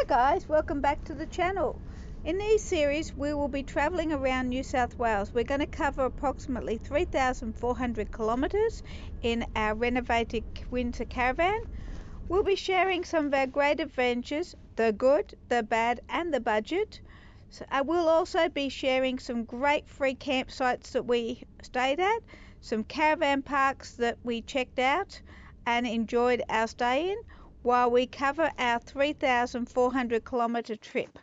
Hi guys, welcome back to the channel. In this series we will be travelling around New South Wales. We're going to cover approximately 3,400 kilometres in our renovated winter caravan. We'll be sharing some of our great adventures, the good, the bad and the budget. So I will also be sharing some great free campsites that we stayed at, some caravan parks that we checked out and enjoyed our stay in, while we cover our 3,400 kilometre trip.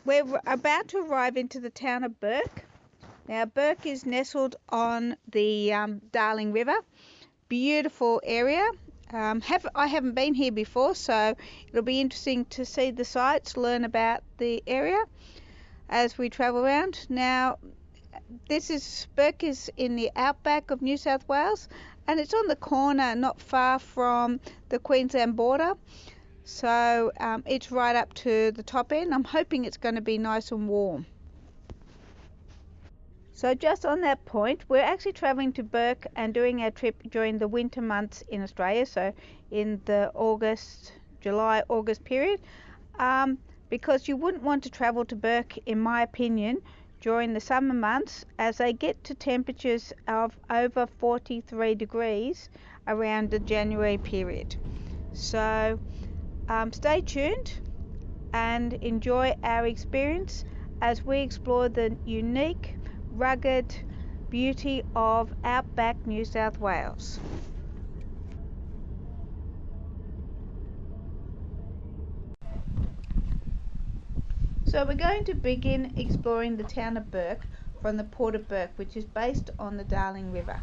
We're about to arrive into the town of Bourke. Now Bourke is nestled on the Darling River. Beautiful area. I haven't been here before, so it'll be interesting to see the sights, learn about the area as we travel around. Now Bourke is in the outback of New South Wales, and it's on the corner not far from the Queensland border, so it's right up to the top end. I'm hoping it's going to be nice and warm. So just on that point, we're actually travelling to Bourke and doing our trip during the winter months in Australia, so in the July-August period, because you wouldn't want to travel to Bourke, in my opinion, during the summer months, as they get to temperatures of over 43 degrees around the January period. So stay tuned and enjoy our experience as we explore the unique, rugged beauty of outback New South Wales. So we're going to begin exploring the town of Bourke from the Port of Bourke, which is based on the Darling River.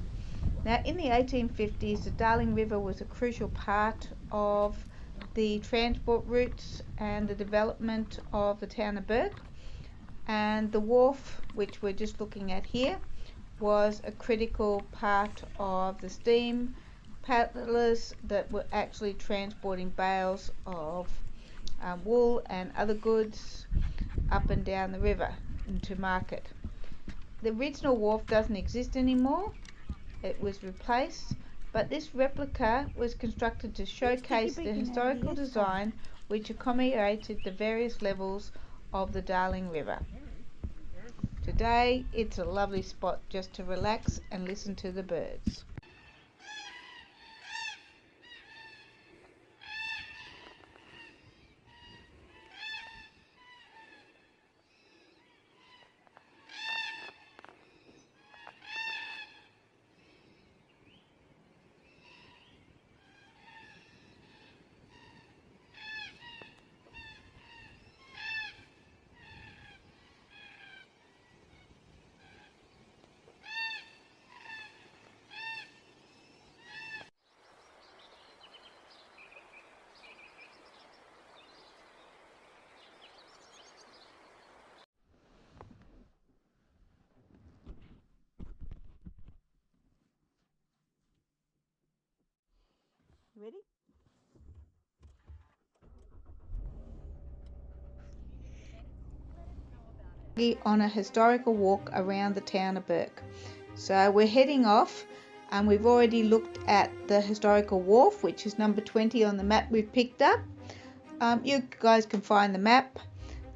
Now in the 1850s, the Darling River was a crucial part of the transport routes and the development of the town of Bourke, and the wharf, which we're just looking at here, was a critical part of the steam paddlers that were actually transporting bales of wool and other goods up and down the river into market. The original wharf doesn't exist anymore. It was replaced, but this replica was constructed to showcase the historical design which accommodated the various levels of the Darling River. Today it's a lovely spot just to relax and listen to the birds. Ready? On a historical walk around the town of Bourke. So we're heading off, and we've already looked at the historical wharf, which is number 20 on the map we've picked up. You guys can find the map,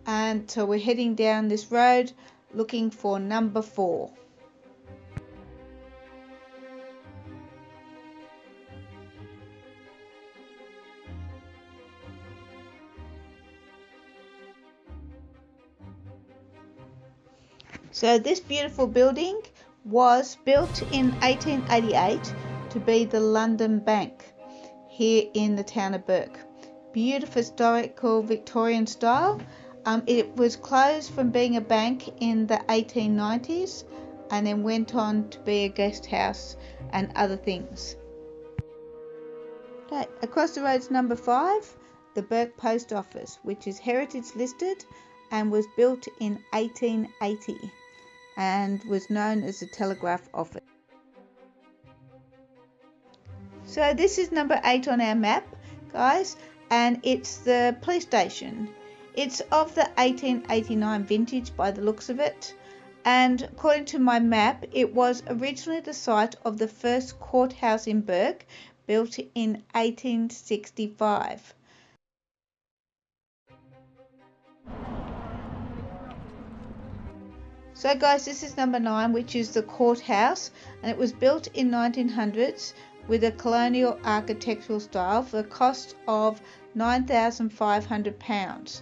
and so we're heading down this road looking for number 4. So this beautiful building was built in 1888 to be the London Bank here in the town of Bourke. Beautiful historical Victorian style. It was closed from being a bank in the 1890s and then went on to be a guest house and other things. Okay, across the road is number 5, the Bourke Post Office, which is heritage listed and was built in 1880 and was known as the Telegraph Office. So this is number 8 on our map, guys, and it's the police station. It's of the 1889 vintage by the looks of it, and according to my map, it was originally the site of the first courthouse in Bourke, built in 1865. So guys, this is number 9, which is the courthouse, and it was built in 1900s with a colonial architectural style for a cost of £9,500,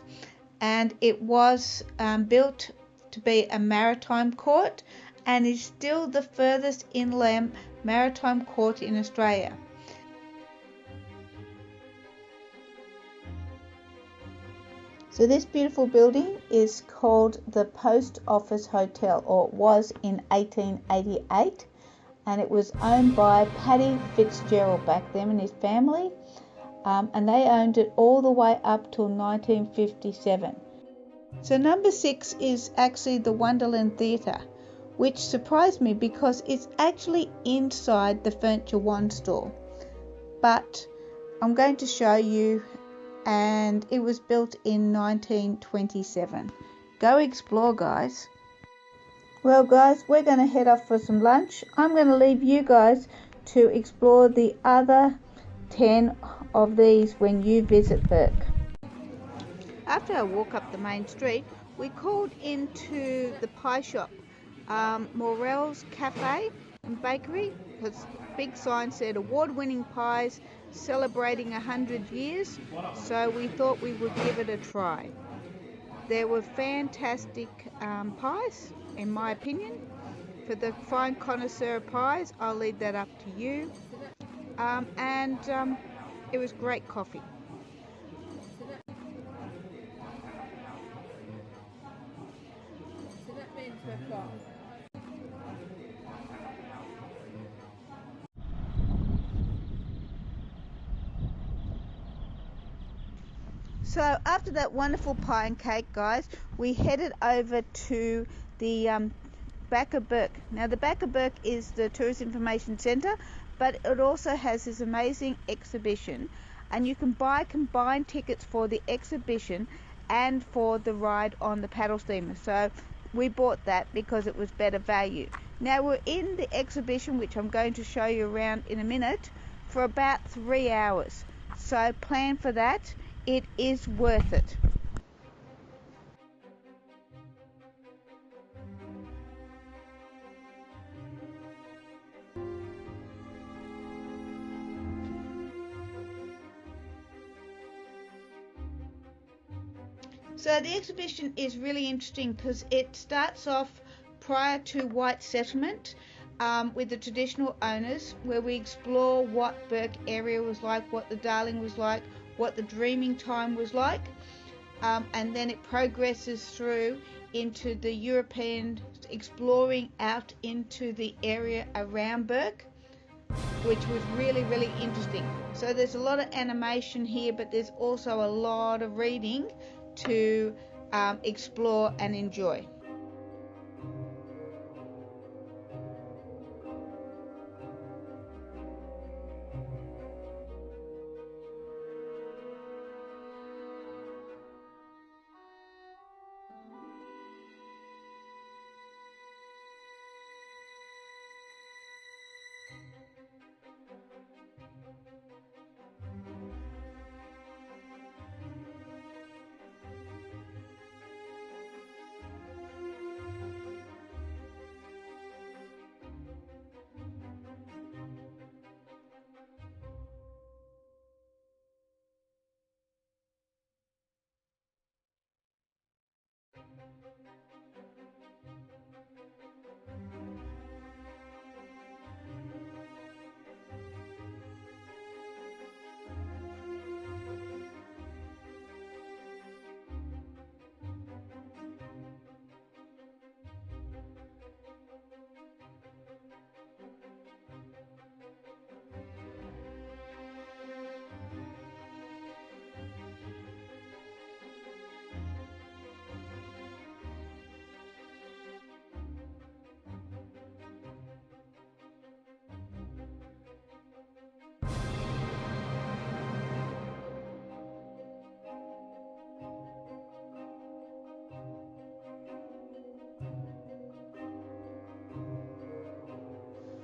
and it was built to be a maritime court and is still the furthest inland maritime court in Australia. So this beautiful building is called the Post Office Hotel, or it was in 1888, and it was owned by Paddy Fitzgerald back then and his family, and they owned it all the way up till 1957. So number 6 is actually the Wonderland Theatre, which surprised me because it's actually inside the Furniture One store, but I'm going to show you. And it was built in 1927. Go explore, guys. Well guys, we're going to head off for some lunch. I'm going to leave you guys to explore the other 10 of these when you visit Bourke. After I walk up the main street, we called into the pie shop, Morel's Cafe and Bakery, because big sign said award-winning pies celebrating 100 years, so we thought we would give it a try. There were fantastic pies, in my opinion. For the fine connoisseur pies, I'll leave that up to you. And it was great coffee. So that means we've got So after that wonderful pie and cake, guys, we headed over to the back of Bourke. Now the back of Bourke is the Tourist Information Centre, but it also has this amazing exhibition, and you can buy combined tickets for the exhibition and for the ride on the paddle steamer. So we bought that because it was better value. Now we're in the exhibition, which I'm going to show you around in a minute, for about 3 hours. So plan for that. It is worth it. So the exhibition is really interesting because it starts off prior to white settlement with the traditional owners, where we explore what Bourke area was like, what the Darling was like, what the dreaming time was like, and then it progresses through into the European exploring out into the area around Bourke, which was really, really interesting. So there's a lot of animation here, but there's also a lot of reading to explore and enjoy.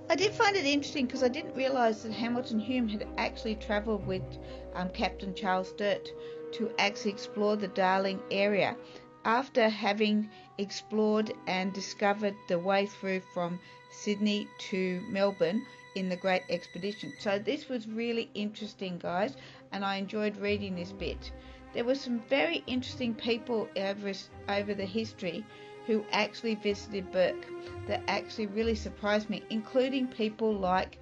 I did find it interesting because I didn't realise that Hamilton Hume had actually travelled with Captain Charles Sturt to actually explore the Darling area. after having explored and discovered the way through from Sydney to Melbourne in the Great Expedition. So this was really interesting, guys, and I enjoyed reading this bit. There were some very interesting people over the history who actually visited Bourke that actually really surprised me, including people like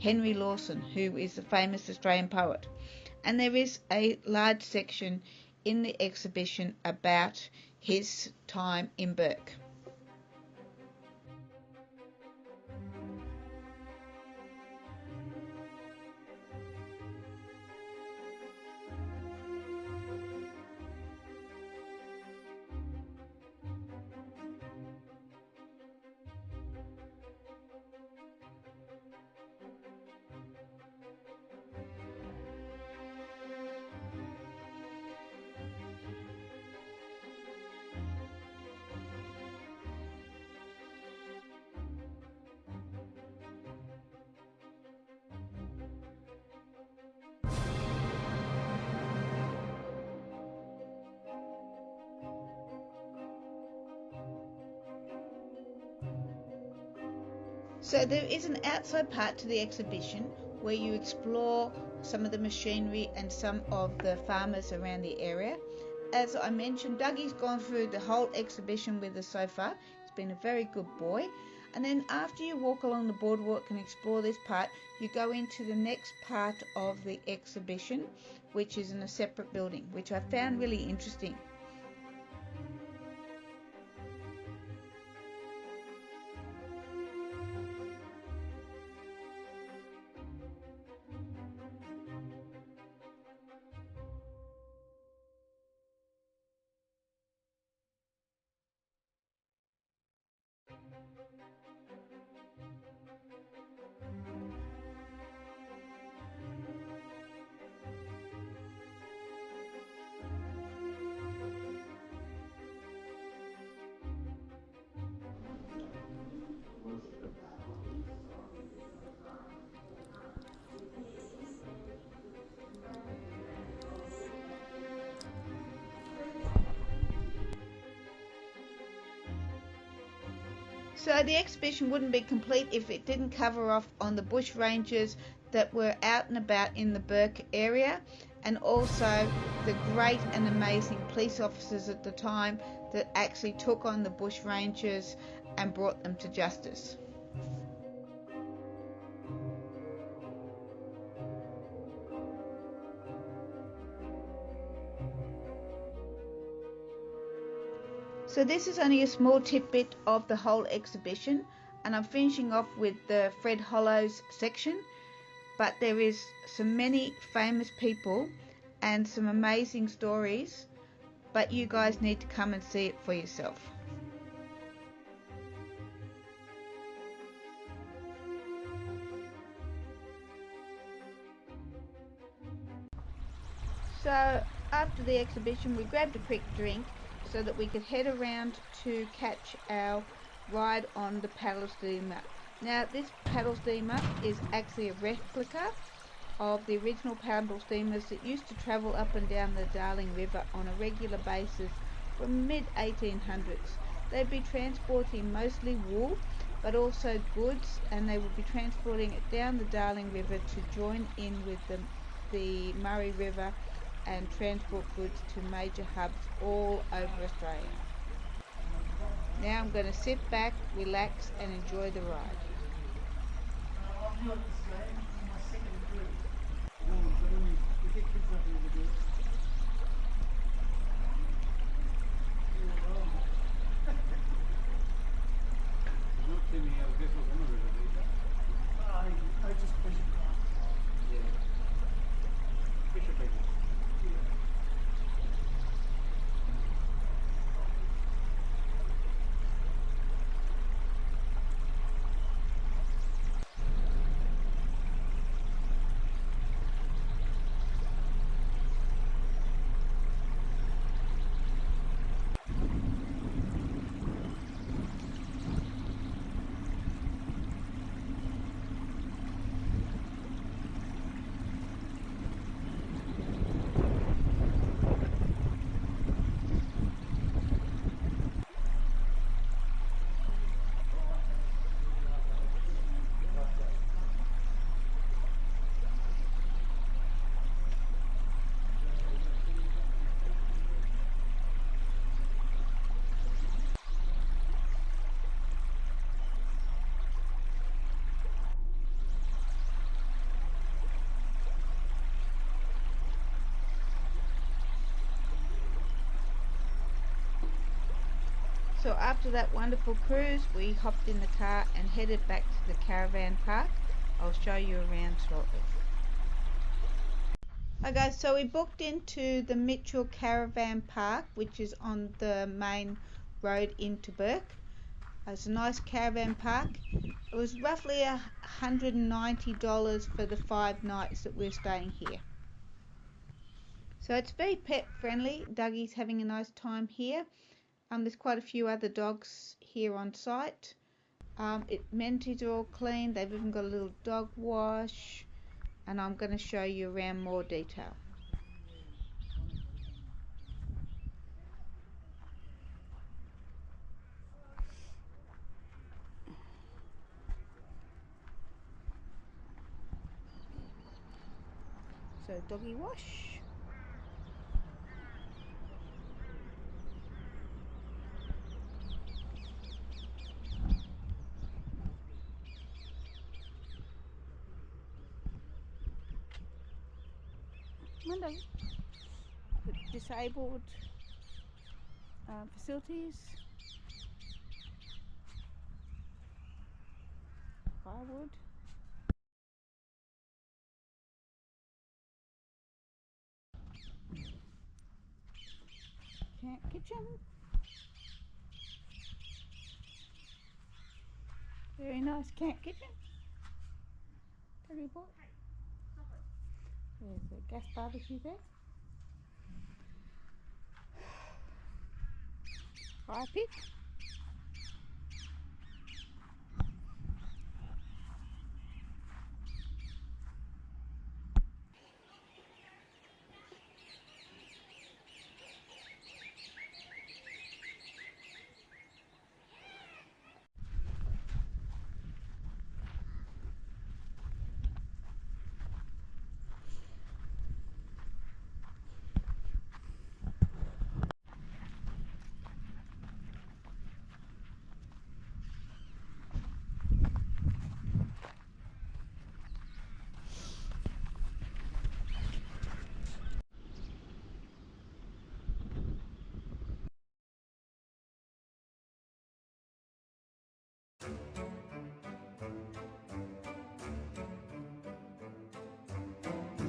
Henry Lawson, who is a famous Australian poet. And there is a large section in the exhibition about his time in Bourke. So there is an outside part to the exhibition where you explore some of the machinery and some of the farmers around the area. As I mentioned, Dougie's gone through the whole exhibition with us so far. He's been a very good boy. And then after you walk along the boardwalk and explore this part, you go into the next part of the exhibition, which is in a separate building, which I found really interesting. So the exhibition wouldn't be complete if it didn't cover off on the bush rangers that were out and about in the Bourke area, and also the great and amazing police officers at the time that actually took on the bush rangers and brought them to justice. So this is only a small tidbit of the whole exhibition, and I'm finishing off with the Fred Hollows section, but there is so many famous people and some amazing stories, but you guys need to come and see it for yourself. So after the exhibition we grabbed a quick drink so that we could head around to catch our ride on the paddle steamer. Now this paddle steamer is actually a replica of the original paddle steamers that used to travel up and down the Darling River on a regular basis from mid-1800s. They'd be transporting mostly wool but also goods, and they would be transporting it down the Darling River to join in with the Murray River and transport goods to major hubs all over Australia. Now I'm going to sit back, relax and enjoy the ride. So after that wonderful cruise, we hopped in the car and headed back to the caravan park. I'll show you around shortly. Okay, so we booked into the Mitchell Caravan Park, which is on the main road into Bourke. It's a nice caravan park. It was roughly $190 for the 5 nights that we're staying here. So it's very pet friendly. Dougie's having a nice time here. There's quite a few other dogs here on site. Amenities are all clean. They've even got a little dog wash, and I'm going to show you around more detail. So doggy wash. Disabled facilities. Firewood. Kitchen. Very nice camp kitchen. There's a gas barbecue there. Fire pit.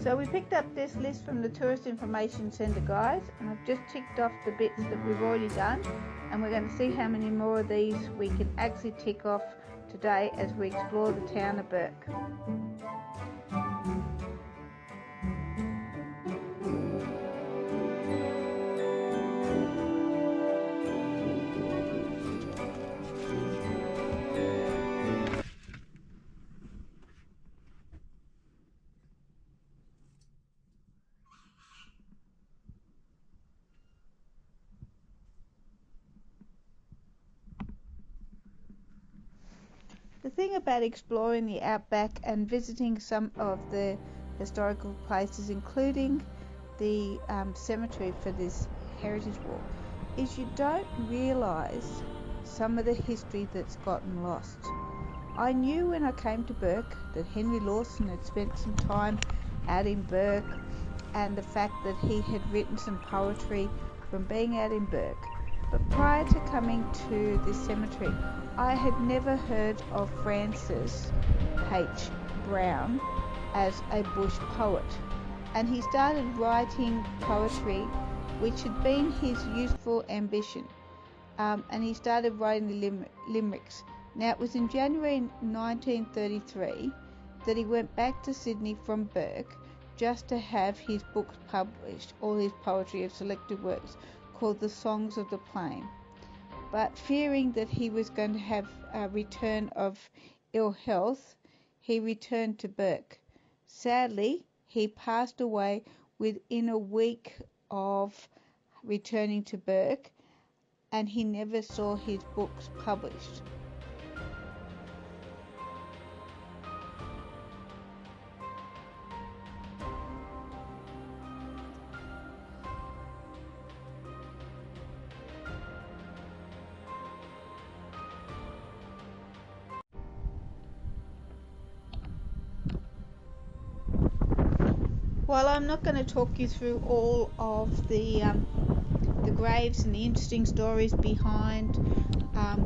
So we picked up this list from the Tourist Information Centre, guys, and I've just ticked off the bits that we've already done, and we're going to see how many more of these we can actually tick off today as we explore the town of Bourke. The thing about exploring the outback and visiting some of the historical places, including the cemetery for this heritage walk, is you don't realise some of the history that's gotten lost. I knew when I came to Bourke that Henry Lawson had spent some time out in Bourke, and the fact that he had written some poetry from being out in Bourke. But prior to coming to this cemetery, I had never heard of Francis H. Brown as a bush poet, and he started writing poetry, which had been his youthful ambition, and he started writing the limericks. Now, it was in January 1933 that he went back to Sydney from Bourke just to have his books published, all his poetry of selected works, called The Songs of the Plain. But fearing that he was going to have a return of ill health, he returned to Bourke. Sadly, he passed away within a week of returning to Bourke, and he never saw his books published. While I'm not going to talk you through all of the the graves and the interesting stories behind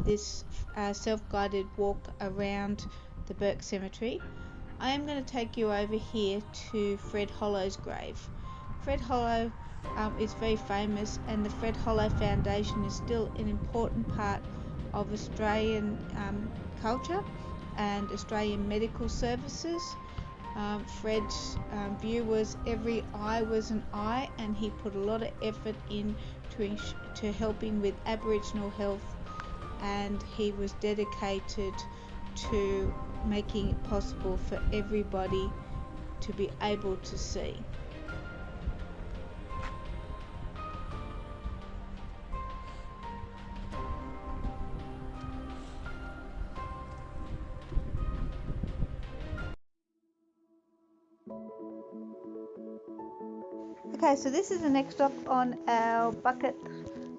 this self-guided walk around the Bourke Cemetery, I am going to take you over here to Fred Hollow's grave. Fred Hollow is very famous, and the Fred Hollow Foundation is still an important part of Australian culture and Australian medical services. Fred's view was every eye was an eye, and he put a lot of effort to helping with Aboriginal health, and he was dedicated to making it possible for everybody to be able to see. Okay, so this is the next stop on our bucket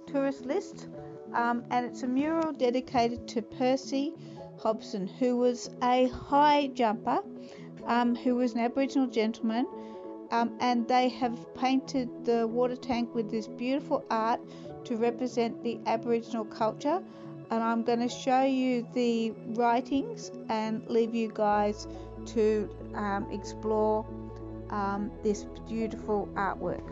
tourist list, and it's a mural dedicated to Percy Hobson, who was a high jumper, who was an Aboriginal gentleman, and they have painted the water tank with this beautiful art to represent the Aboriginal culture, and I'm going to show you the writings and leave you guys to explore this beautiful artwork.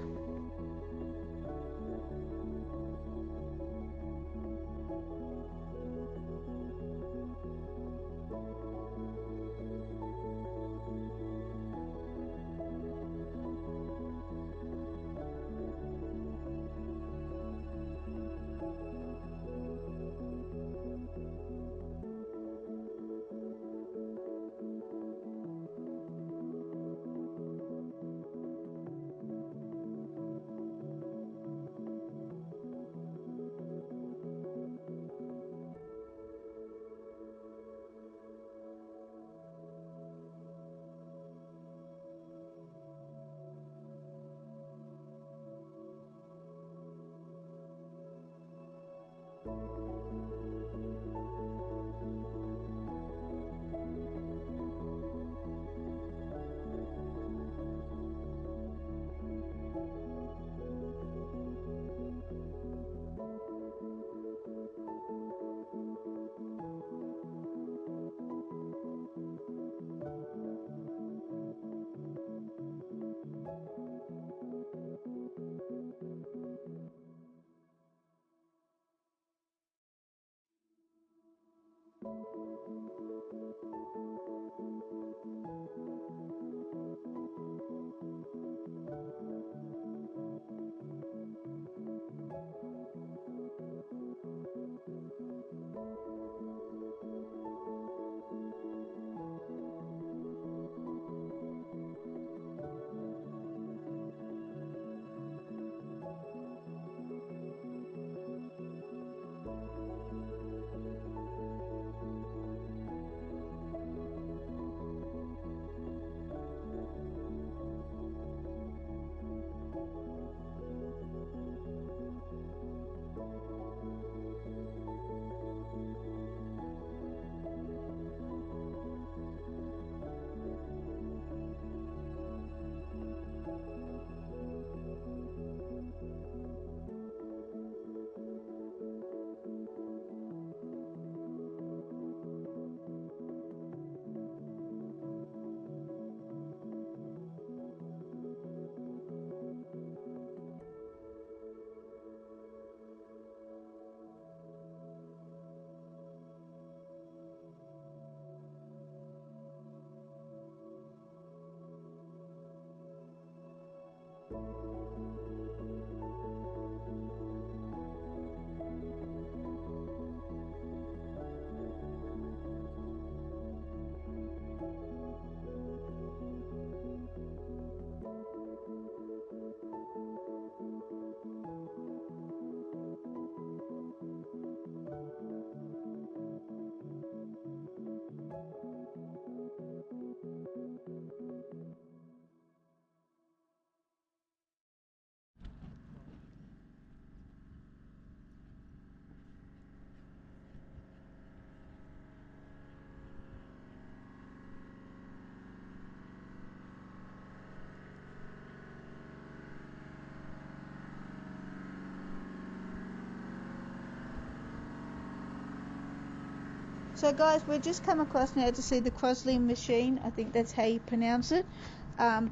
So guys, we've just come across now to see the Crossley machine, I think that's how you pronounce it,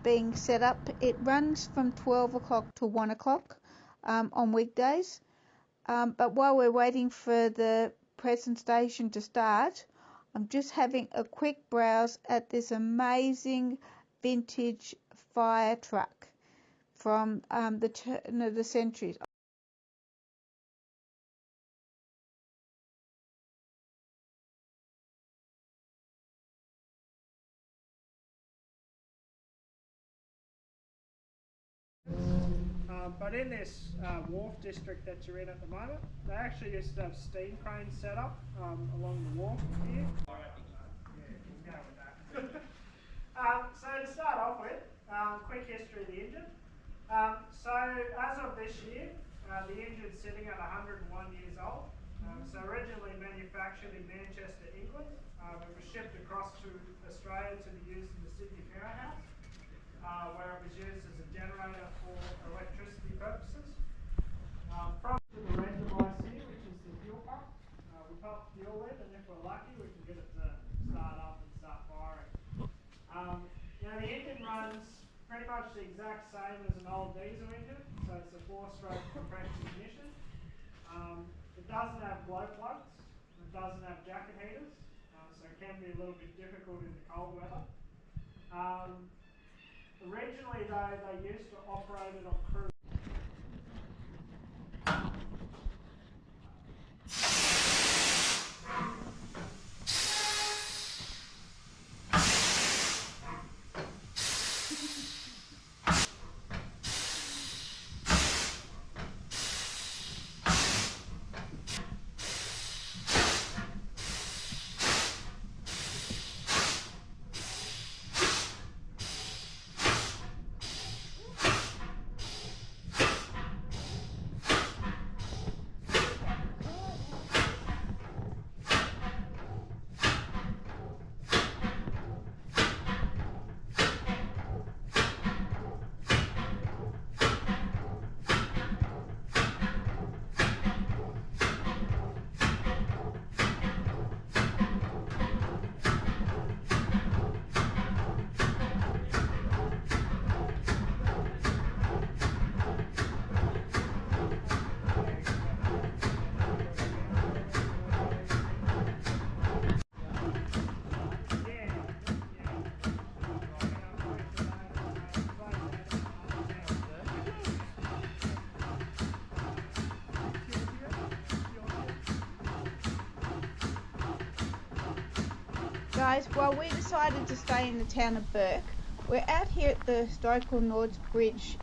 being set up. It runs from 12 o'clock to 1 o'clock on weekdays. But while we're waiting for the presentation to start, I'm just having a quick browse at this amazing vintage fire truck from the turn of the centuries. But in this wharf district that you're in at the moment, they actually used to have steam cranes set up along the wharf here. So to start off with, quick history of the engine. So as of this year, the engine's sitting at 101 years old. So originally manufactured in Manchester, England. It was shipped across to Australia to be used in the Sydney powerhouse, where it was used as a generator for electricity purposes. From the red device here, which is the fuel pump, we pump fuel in, and if we're lucky, we can get it to start up and start firing. The engine runs pretty much the exact same as an old diesel engine, so it's a 4-stroke compression ignition. It doesn't have glow plugs, it doesn't have jacket heaters, so it can be a little bit difficult in the cold weather. Originally though, they used to operate it on cruise. Guys, while we decided to stay in the town of Bourke, we're out here at the historical North Bridge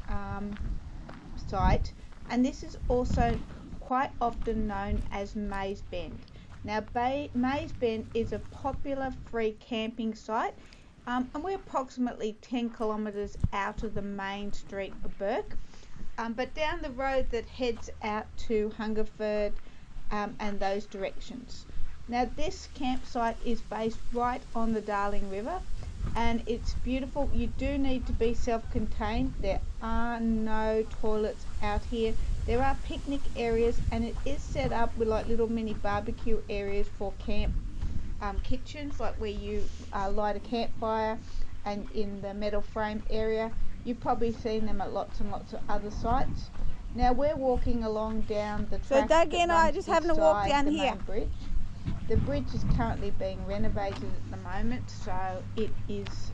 site, and this is also quite often known as Mays Bend. Now, Mays Bend is a popular free camping site, and we're approximately 10 kilometres out of the main street of Bourke, but down the road that heads out to Hungerford and those directions. Now, this campsite is based right on the Darling River, and it's beautiful. You do need to be self-contained. There are no toilets out here. There are picnic areas, and it is set up with like little mini barbecue areas for camp kitchens, like where you light a campfire, and in the metal frame area. You've probably seen them at lots and lots of other sites. Now, we're walking along down the track. So Dougie and I are just having a walk down here. Bridge. The bridge is currently being renovated at the moment, so it is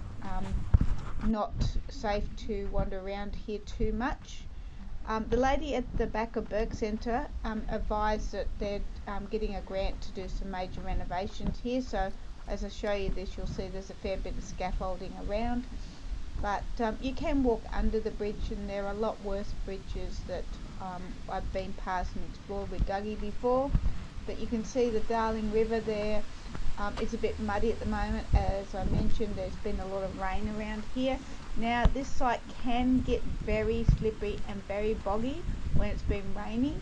not safe to wander around here too much. The lady at the back of Bourke Centre advised that they're getting a grant to do some major renovations here, so as I show you this, you'll see there's a fair bit of scaffolding around. But you can walk under the bridge, and there are a lot worse bridges that I've been past and explored with Dougie before. But you can see the Darling River there. It's a bit muddy at the moment. As I mentioned, there's been a lot of rain around here. Now, this site can get very slippery and very boggy when it's been raining.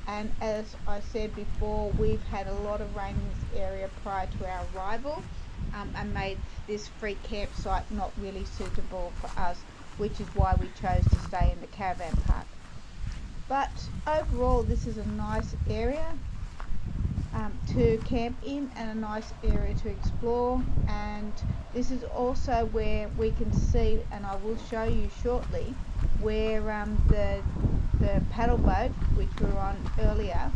And as I said before, we've had a lot of rain in this area prior to our arrival, and made this free campsite not really suitable for us, which is why we chose to stay in the caravan park. But overall, this is a nice area. to camp in and a nice area to explore. And this is also where we can see, and I will show you shortly, where the paddle boat, which we were on earlier,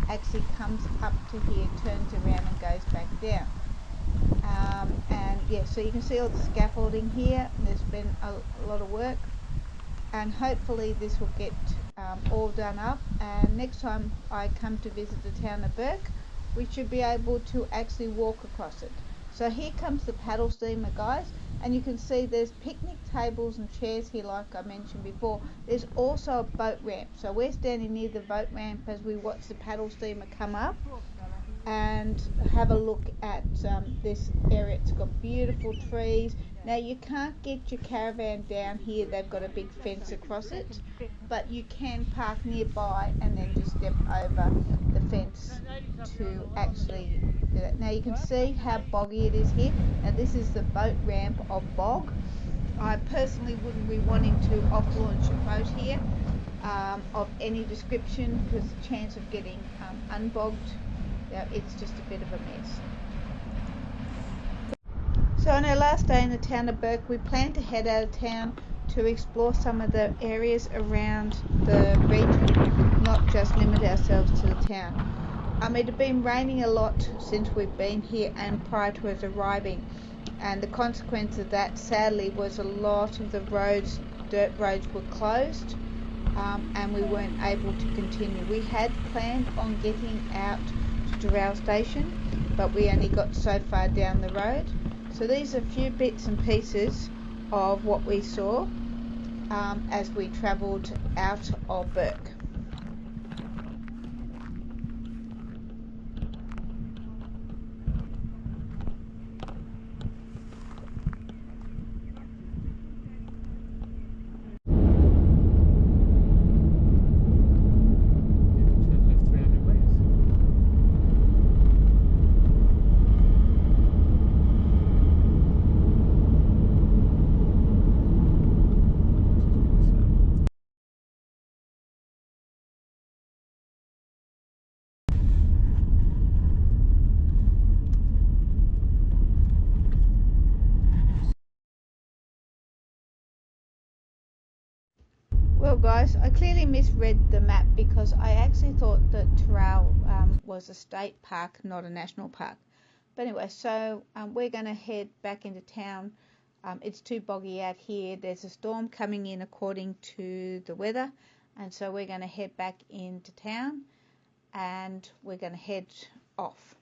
actually comes up to here, turns around and goes back down. And yeah, so you can see all the scaffolding here. There's been a lot of work, and hopefully this will get all done up, and next time I come to visit the town of Bourke, we should be able to actually walk across it. So here comes the paddle steamer, guys, and you can see there's picnic tables and chairs here like I mentioned before. There's also a boat ramp, so we're standing near the boat ramp as we watch the paddle steamer come up and have a look at this area. It's got beautiful trees. Now you can't get your caravan down here, they've got a big fence across it, but you can park nearby and then just step over the fence to actually do that. Now you can see how boggy it is here. Now this is the boat ramp of bog. I personally wouldn't be wanting to off-launch a boat here of any description, because the chance of getting unbogged, it's just a bit of a mess. So on our last day in the town of Bourke, we plan to head out of town to explore some of the areas around the region, not just limit ourselves to the town. It had been raining a lot since we've been here and prior to us arriving, and the consequence of that, sadly, was a lot of the roads, dirt roads, were closed, and we weren't able to continue. We had planned on getting out to Doral Station, but we only got so far down the road. So these are a few bits and pieces of what we saw as we travelled out of Bourke. Well guys, I clearly misread the map because I actually thought that Doral was a state park, not a national park. But anyway, so we're going to head back into town. It's too boggy out here. There's a storm coming in according to the weather, and so we're going to head back into town and we're going to head off.